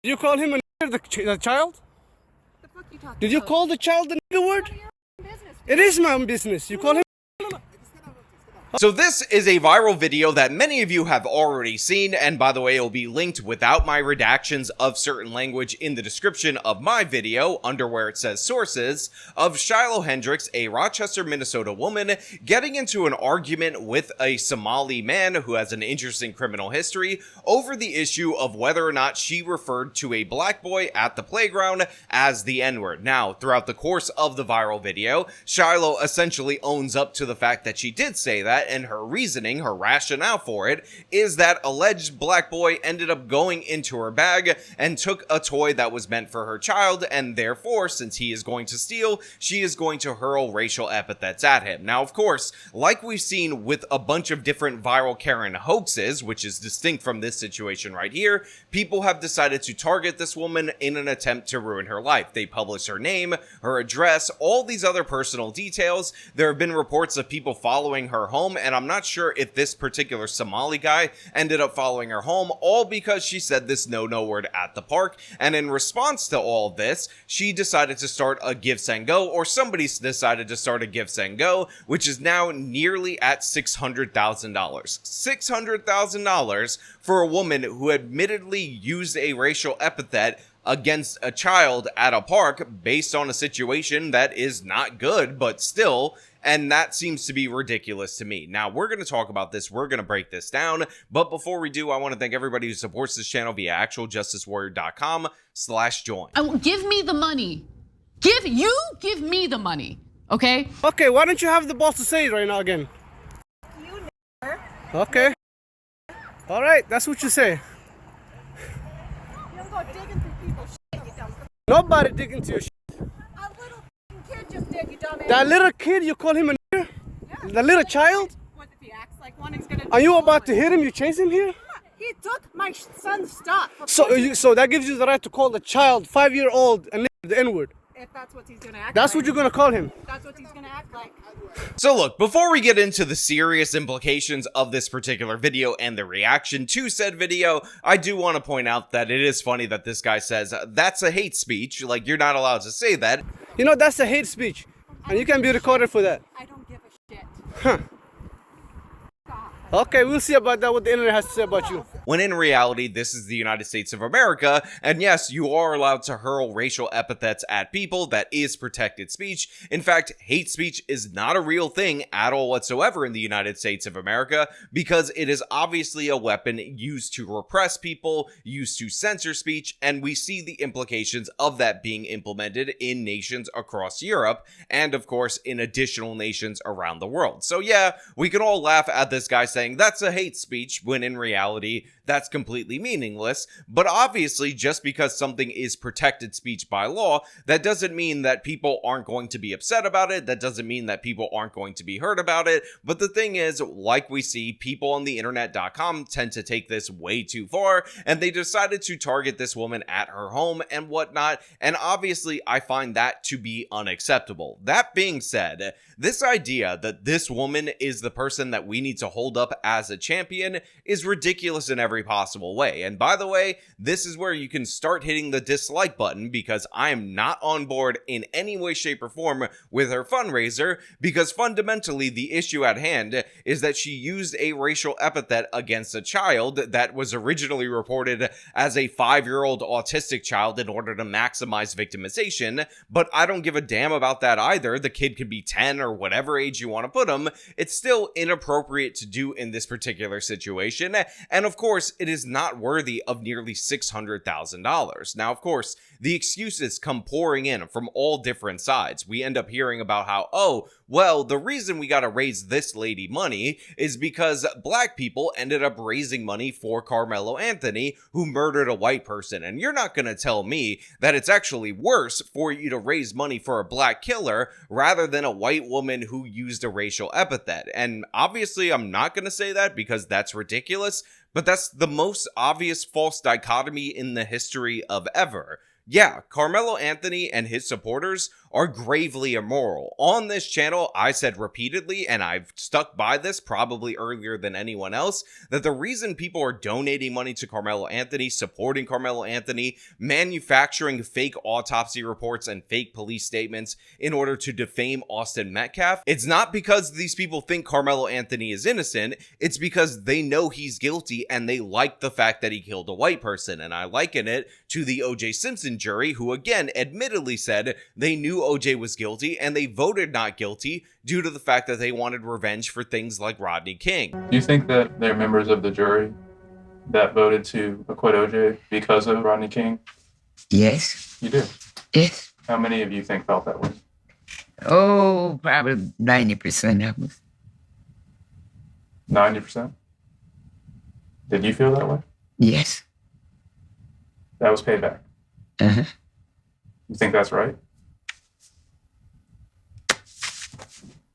You call him a nigger, the child? The fuck you talking Did you about? call the child the nigger word? Business. It is my own business. You call him. So this is a viral video that many of you have already seen, and by the way, it will be linked without my redactions of certain language in the description of my video, under where it says sources, of Shiloh Hendrix, a Rochester, Minnesota woman, getting into an argument with a Somali man who has an interesting criminal history over the issue of whether or not she referred to a black boy at the playground as the N-word. Now, throughout the course of the viral video, Shiloh essentially owns up to the fact that she did say that, and her reasoning, her rationale for it, is that alleged black boy ended up going into her bag and took a toy that was meant for her child, and therefore, since he is going to steal, she is going to hurl racial epithets at him. Now, of course, like we've seen with a bunch of different viral Karen hoaxes, which is distinct from this situation right here, people have decided to target this woman in an attempt to ruin her life. They publish her name, her address, all these other personal details. There have been reports of people following her home, and I'm not sure if this particular Somali guy ended up following her home, all because she said this no word at the park. And in response to all this, she decided to start a GiveSendGo, or somebody decided to start a GiveSendGo, which is now nearly at $600,000. $600,000 for a woman who admittedly used a racial epithet against a child at a park based on a situation that is not good, but still. And that seems to be ridiculous to me. Now, we're going to talk about this. We're going to break this down. But before we do, I want to thank everybody who supports this channel via actualjusticewarrior.com/join. Give me the money. Give me the money. Okay? Okay, why don't you have the balls to say it right now again? You nigger. Okay. All right, that's what you say. You don't go digging through people's shit, you dumb. Nobody digging into your shit. A little kid just did, you dumb. That little kid, you call him a nigger? Yeah. The little child? What if he acts like one, he's gonna do Are you all about of to it. hit him? You chase him here? He took my son's stuff. So that gives you the right to call the child, 5-year-old, a nigger, the N-word. If that's what he's gonna act That's like. what you're gonna call him. That's what he's gonna act like. So look, before we get into the serious implications of this particular video and the reaction to said video, I do want to point out that it is funny that this guy says, that's a hate speech, like you're not allowed to say that. You know, that's a hate speech. And you can be recorded for that. I don't give a shit. Huh. Okay, we'll see about that, what the internet has to say about you. When in reality, this is the United States of America, and yes, you are allowed to hurl racial epithets at people. That is protected speech. In fact, hate speech is not a real thing at all whatsoever in the United States of America, because it is obviously a weapon used to repress people, used to censor speech, and we see the implications of that being implemented in nations across Europe, and of course, in additional nations around the world. So yeah, we can all laugh at this guy saying that's a hate speech, when in reality, that's completely meaningless. But obviously, just because something is protected speech by law, that doesn't mean that people aren't going to be upset about it. That doesn't mean that people aren't going to be hurt about it. But the thing is, like we see, people on the internet.com tend to take this way too far, and they decided to target this woman at her home and whatnot. And obviously, I find that to be unacceptable. That being said, this idea that this woman is the person that we need to hold up as a champion is ridiculous in every possible way. And by the way, this is where you can start hitting the dislike button, because I am not on board in any way, shape, or form with her fundraiser, because fundamentally the issue at hand is that she used a racial epithet against a child that was originally reported as a 5-year-old autistic child in order to maximize victimization. But I don't give a damn about that either. The kid could be 10 or whatever age you want to put him. It's still inappropriate to do in this particular situation. And of course, it is not worthy of nearly $600,000. Now, of course, the excuses come pouring in from all different sides. We end up hearing about how, oh, well, the reason we got to raise this lady money is because black people ended up raising money for Carmelo Anthony, who murdered a white person. And you're not going to tell me that it's actually worse for you to raise money for a black killer rather than a white woman who used a racial epithet. And obviously, I'm not going to say that because that's ridiculous, but that's the most obvious false dichotomy in the history of ever. Yeah, Carmelo Anthony and his supporters are gravely immoral. On this channel, I said repeatedly, and I've stuck by this probably earlier than anyone else, that the reason people are donating money to Carmelo Anthony, supporting Carmelo Anthony, manufacturing fake autopsy reports and fake police statements in order to defame Austin Metcalf, it's not because these people think Carmelo Anthony is innocent, it's because they know he's guilty and they like the fact that he killed a white person. And I liken it to the O.J. Simpson jury, who again admittedly said they knew OJ was guilty and they voted not guilty due to the fact that they wanted revenge for things like Rodney King. Do you think that they're members of the jury that voted to acquit OJ because of Rodney King? Yes. You do? Yes. How many of you think felt that way? Oh, probably 90% of us. 90%? Did you feel that way? Yes. That was payback. Uh-huh. You think that's right?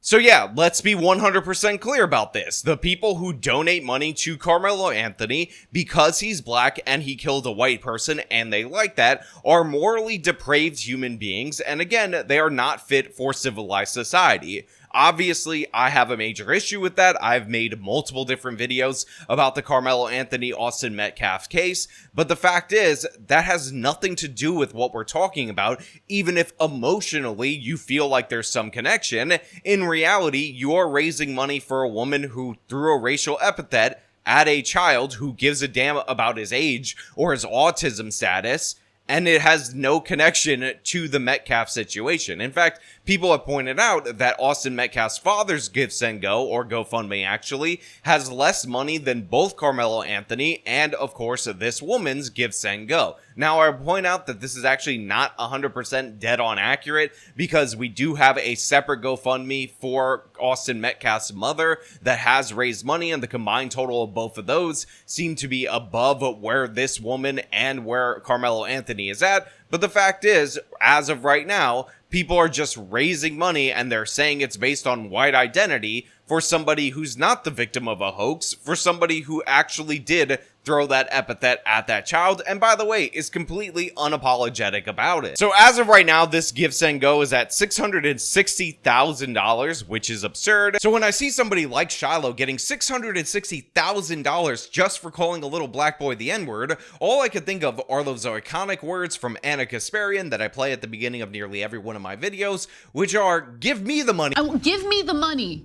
So yeah, let's be 100% clear about this. The people who donate money to Carmelo Anthony because he's black and he killed a white person and they like that are morally depraved human beings, and again, they are not fit for civilized society. Obviously, I have a major issue with that. I've made multiple different videos about the Carmelo Anthony Austin Metcalf case, but the fact is, that has nothing to do with what we're talking about, even if emotionally you feel like there's some connection. In reality, you are raising money for a woman who threw a racial epithet at a child who gives a damn about his age or his autism status, and it has no connection to the Metcalf situation. In fact, people have pointed out that Austin Metcalf's father's GiveSendGo, or GoFundMe actually, has less money than both Carmelo Anthony and, of course, this woman's GiveSendGo. Now, I point out that this is actually not 100% dead on accurate, because we do have a separate GoFundMe for Austin Metcalf's mother that has raised money, and the combined total of both of those seem to be above where this woman and where Carmelo Anthony is at. But the fact is, as of right now, people are just raising money and they're saying it's based on white identity for somebody who's not the victim of a hoax, for somebody who actually did throw that epithet at that child, and by the way, is completely unapologetic about it. So as of right now, this GiveSendGo is at $660,000, which is absurd. So when I see somebody like Shiloh getting $660,000 just for calling a little black boy the N-word, all I can think of are those iconic words from Anna Kasparian that I play at the beginning of nearly every one of my videos, which are, give me the money. Give me the money.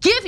Give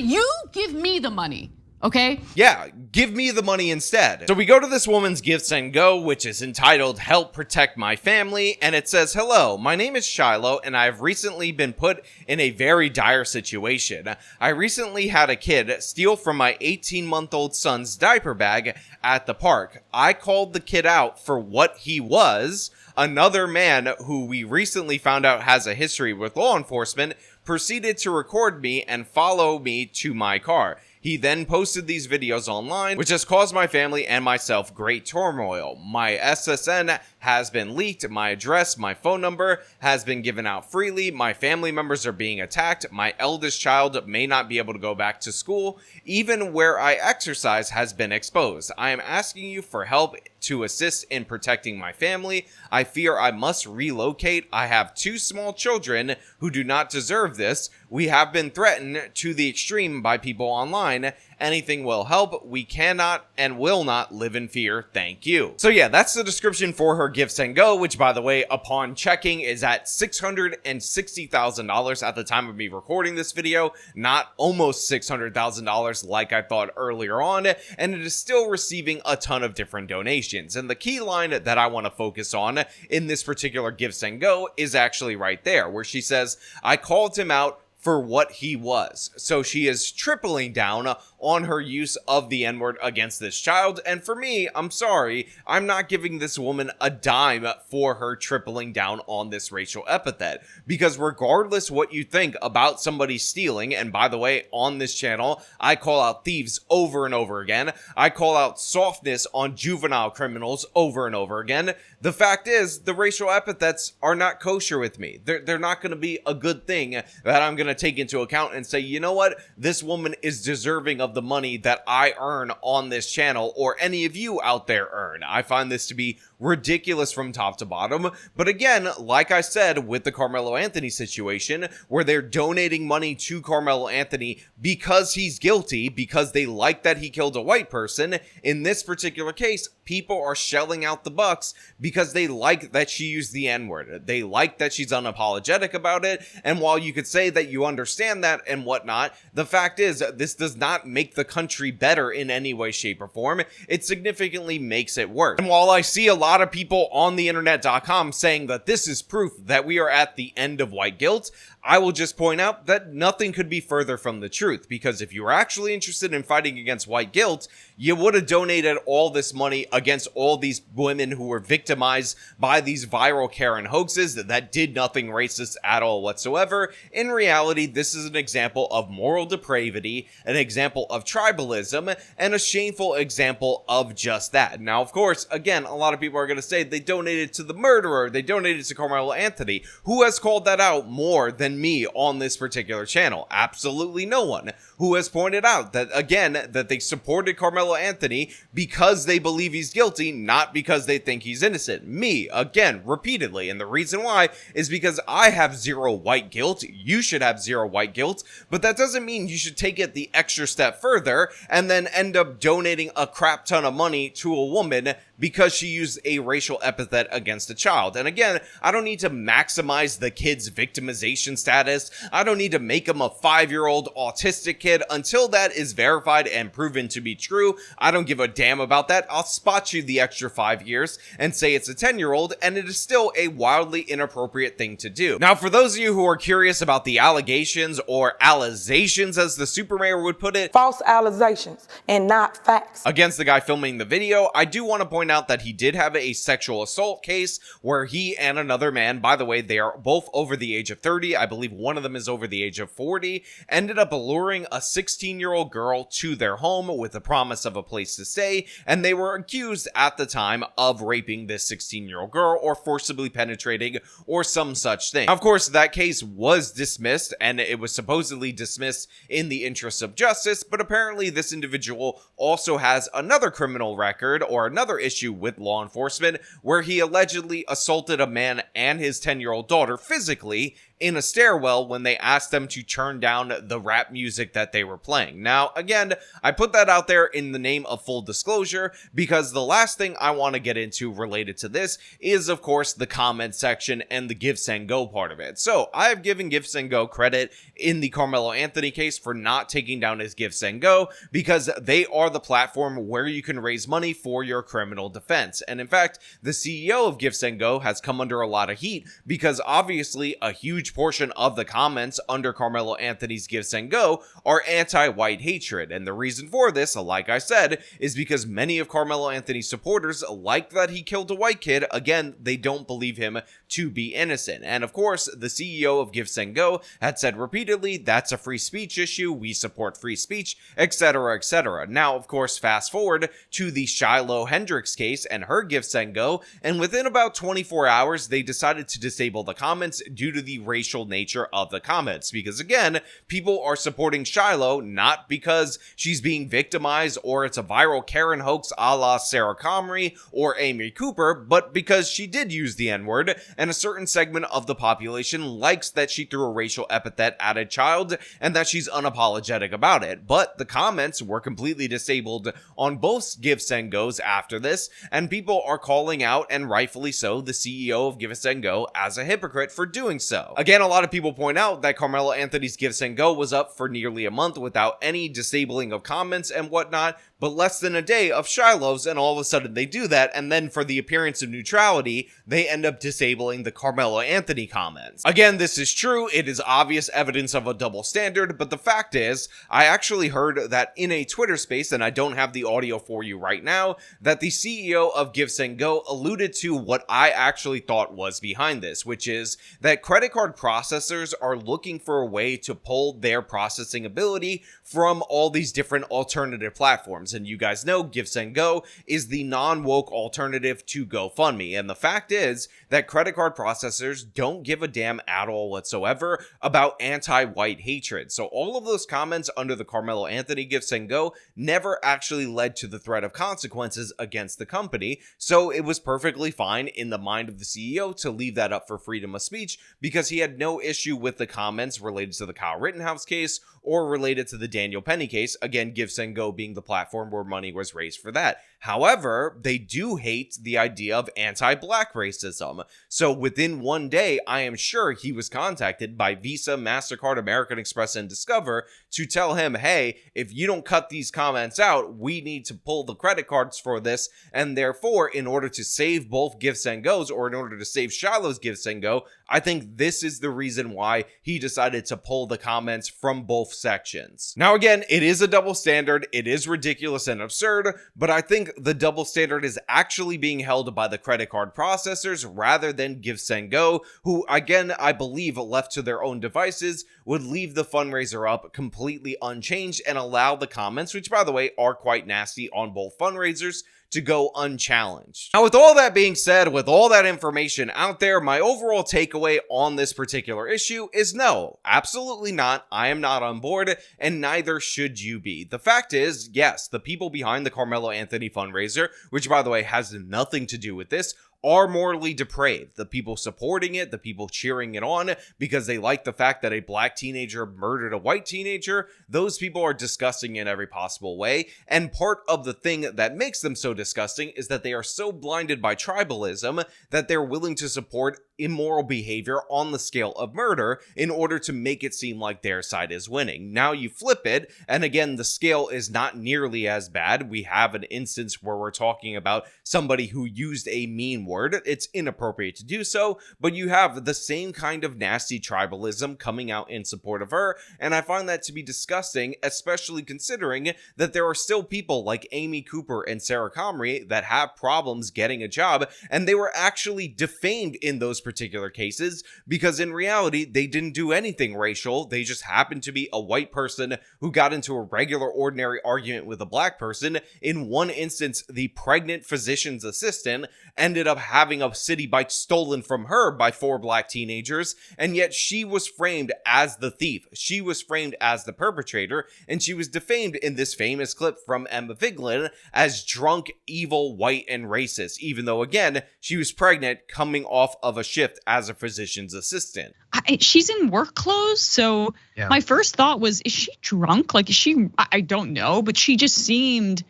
me the money. Okay? Yeah, give me the money instead. So we go to this woman's GiveSendGo, which is entitled Help Protect My Family, and it says, hello, my name is Shiloh, and I have recently been put in a very dire situation. I recently had a kid steal from my 18-month-old son's diaper bag at the park. I called the kid out for what he was. Another man who we recently found out has a history with law enforcement proceeded to record me and follow me to my car. He then posted these videos online, which has caused my family and myself great turmoil. My SSN has been leaked, my address, my phone number has been given out freely, my family members are being attacked, my eldest child may not be able to go back to school, even where I exercise has been exposed. I am asking you for help to assist in protecting my family. I fear I must relocate. I have 2 small children who do not deserve this. We have been threatened to the extreme by people online. Anything will help. We cannot and will not live in fear. Thank you. So yeah, that's the description for her GiveSendGo, which by the way, upon checking is at $660,000 at the time of me recording this video, not almost $600,000 like I thought earlier on, and it is still receiving a ton of different donations. And the key line that I want to focus on in this particular GiveSendGo is actually right there, where she says, I called him out for what he was. So she is tripling down on her use of the N-word against this child, and for me, I'm sorry, I'm not giving this woman a dime for her tripling down on this racial epithet, because regardless what you think about somebody stealing, and by the way, on this channel, I call out thieves over and over again, I call out softness on juvenile criminals over and over again, the fact is, the racial epithets are not kosher with me. They're not going to be a good thing that I'm going to take into account and say, you know what, this woman is deserving of the money that I earn on this channel, or any of you out there earn. I find this to be ridiculous from top to bottom. But again, like I said, with the Carmelo Anthony situation, where they're donating money to Carmelo Anthony because he's guilty, because they like that he killed a white person, in this particular case, people are shelling out the bucks because they like that she used the N-word. They like that she's unapologetic about it. And while you could say that you understand that and whatnot, the fact is this does not make the country better in any way, shape, or form. It significantly makes it worse. And while I see a lot of people on the internet.com saying that this is proof that we are at the end of white guilt, I will just point out that nothing could be further from the truth, because if you were actually interested in fighting against white guilt, you would have donated all this money against all these women who were victimized by these viral Karen hoaxes that did nothing racist at all whatsoever. In reality, this is an example of moral depravity, an example of tribalism, and a shameful example of just that. Now, of course, again, a lot of people are going to say they donated to the murderer, they donated to Carmelo Anthony. Who has called that out more than me on this particular channel? Absolutely no one. Who has pointed out that, again, that they supported Carmelo Anthony because they believe he's guilty, not because they think he's innocent? Me, again, repeatedly. And the reason why is because I have zero white guilt. You should have zero white guilt, but that doesn't mean you should take it the extra step further and then end up donating a crap ton of money to a woman because she used a racial epithet against a child. And again, I don't need to maximize the kid's victimization status. I don't need to make him a 5-year-old autistic kid. Until that is verified and proven to be true, I don't give a damn about that. I'll spot you the extra 5 years and say it's a 10-year-old, and it is still a wildly inappropriate thing to do. Now, for those of you who are curious about the allegations, or allegations as the super mayor would put it, false allegations and not facts, against the guy filming the video, I do want to point out that he did have a sexual assault case where he and another man, by the way, they are both over the age of 30, I believe one of them is over the age of 40, ended up alluring a 16-year-old girl to their home with the promise of a place to stay, and they were accused at the time of raping this 16-year-old girl or forcibly penetrating or some such thing. Of course, that case was dismissed, and it was supposedly dismissed in the interest of justice, but apparently this individual also has another criminal record or another issue with law enforcement where he allegedly assaulted a man and his 10-year-old daughter physically in a stairwell when they asked them to turn down the rap music that they were playing. Now, again, I put that out there in the name of full disclosure because the last thing I want to get into related to this is, of course, the comment section and the GiveSendGo part of it. So, I have given GiveSendGo credit in the Carmelo Anthony case for not taking down his GiveSendGo because they are the platform where you can raise money for your criminal defense. And in fact, the CEO of GiveSendGo has come under a lot of heat because obviously a huge portion of the comments under Carmelo Anthony's GiveSendGo are anti-white hatred. And the reason for this, like I said, is because many of Carmelo Anthony's supporters like that he killed a white kid. Again, they don't believe him to be innocent. And of course, the CEO of GiveSendGo had said repeatedly, that's a free speech issue, we support free speech, etc., etc. Now, of course, fast forward to the Shiloh Hendrix case and her GiveSendGo, and within about 24 hours, they decided to disable the comments due to the racial nature of the comments, because again, people are supporting Shiloh not because she's being victimized or it's a viral Karen hoax a la Sarah Comrie or Amy Cooper, but because she did use the N-word, and a certain segment of the population likes that she threw a racial epithet at a child and that she's unapologetic about it. But the comments were completely disabled on both GiveSendGos after this, and people are calling out, and rightfully so, the CEO of GiveSendGo as a hypocrite for doing so. Again, a lot of people point out that Carmelo Anthony's GiveSendGo was up for nearly a month without any disabling of comments and whatnot, but less than a day of Shiloh's, and all of a sudden they do that, and then for the appearance of neutrality, they end up disabling the Carmelo Anthony comments. Again, this is true, it is obvious evidence of a double standard, but the fact is, I actually heard that in a Twitter space, and I don't have the audio for you right now, that the CEO of GiveSendGo alluded to what I actually thought was behind this, which is that credit card processors are looking for a way to pull their processing ability from all these different alternative platforms. And you guys know GiveSendGo is the non-woke alternative to GoFundMe. And the fact is that credit card processors don't give a damn at all whatsoever about anti-white hatred. So all of those comments under the Carmelo Anthony GiveSendGo never actually led to the threat of consequences against the company. So it was perfectly fine in the mind of the CEO to leave that up for freedom of speech, because he had no issue with the comments related to the Kyle Rittenhouse case or related to the Daniel Penny case. Again, GiveSendGo being the platform where money was raised for that. However, they do hate the idea of anti-black racism. So within one day, I am sure he was contacted by Visa, MasterCard, American Express, and Discover to tell him, hey, if you don't cut these comments out, we need to pull the credit cards for this. And therefore, in order to save both GiveSendGos, or in order to save Shiloh's GiveSendGo, I think this is the reason why he decided to pull the comments from both sections. Now, again, it is a double standard. It is ridiculous and absurd, but I think the double standard is actually being held by the credit card processors rather than GiveSendGo, who, again, I believe left to their own devices, would leave the fundraiser up completely unchanged and allow the comments, which, by the way, are quite nasty on both fundraisers, to go unchallenged. Now, with all that being said, with all that information out there, my overall takeaway on this particular issue is no, absolutely not. I am not on board, and neither should you be. The fact is, yes, the people behind the Carmelo Anthony fundraiser, which, by the way, has nothing to do with this, are morally depraved. The people supporting it, the people cheering it on because they like the fact that a black teenager murdered a white teenager, those people are disgusting in every possible way. And part of the thing that makes them so disgusting is that they are so blinded by tribalism that they're willing to support immoral behavior on the scale of murder in order to make it seem like their side is winning. Now you flip it, and again, the scale is not nearly as bad. We have an instance where we're talking about somebody who used a mean word. It's inappropriate to do so, but you have the same kind of nasty tribalism coming out in support of her, and I find that to be disgusting, especially considering that there are still people like Amy Cooper and Sarah Comrie that have problems getting a job, and they were actually defamed in those particular cases because in reality they didn't do anything racial. They just happened to be a white person who got into a regular ordinary argument with a black person. In one instance, the pregnant physician's assistant ended up having a city bike stolen from her by 4 black teenagers, and yet she was framed as the thief. She was framed as the perpetrator, and she was defamed in this famous clip from Emma Vigeland as drunk, evil, white, and racist, even though again she was pregnant coming off of a shift as a physician's assistant. She's in work clothes, so my first thought was, is she drunk? Like, is she? I don't know, but she just seemed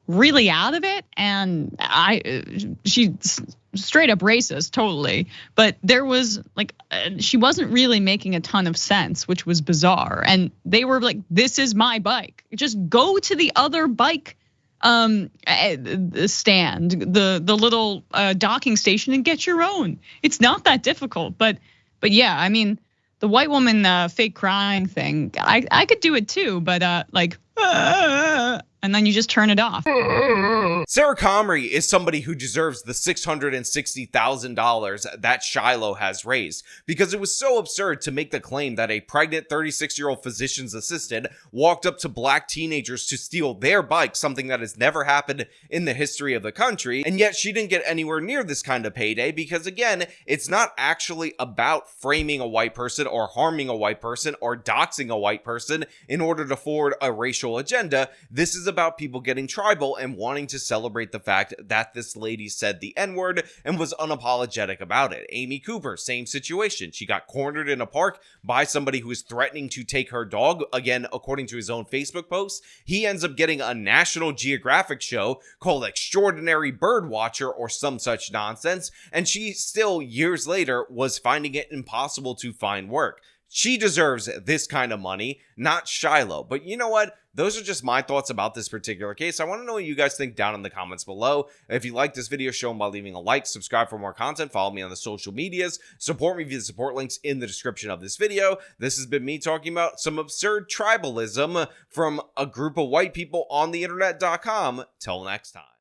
really out of it, and she's straight up racist, totally. But there was like, she wasn't really making a ton of sense, which was bizarre. And they were like, "This is my bike. Just go to the other bike stand, the little docking station, and get your own. It's not that difficult." But yeah, I mean, the white woman fake crying thing, I could do it too, but and then you just turn it off. Sarah Comrie is somebody who deserves the $660,000 that Shiloh has raised, because it was so absurd to make the claim that a pregnant 36-year-old physician's assistant walked up to black teenagers to steal their bike, something that has never happened in the history of the country, and yet she didn't get anywhere near this kind of payday because, again, it's not actually about framing a white person or harming a white person or doxing a white person in order to forward a racial agenda. This is about people getting tribal and wanting to celebrate the fact that this lady said the N-word and was unapologetic about it. Amy Cooper, same situation. She got cornered in a park by somebody who was threatening to take her dog. Again, according to his own Facebook post, he ends up getting a National Geographic show called Extraordinary Bird Watcher or some such nonsense, and she still, years later, was finding it impossible to find work. She deserves this kind of money, not Shiloh. But you know what? Those are just my thoughts about this particular case. I want to know what you guys think down in the comments below. If you like this video, show them by leaving a like, subscribe for more content, follow me on the social medias, support me via the support links in the description of this video. This has been me talking about some absurd tribalism from a group of white people on the internet.com. Till next time.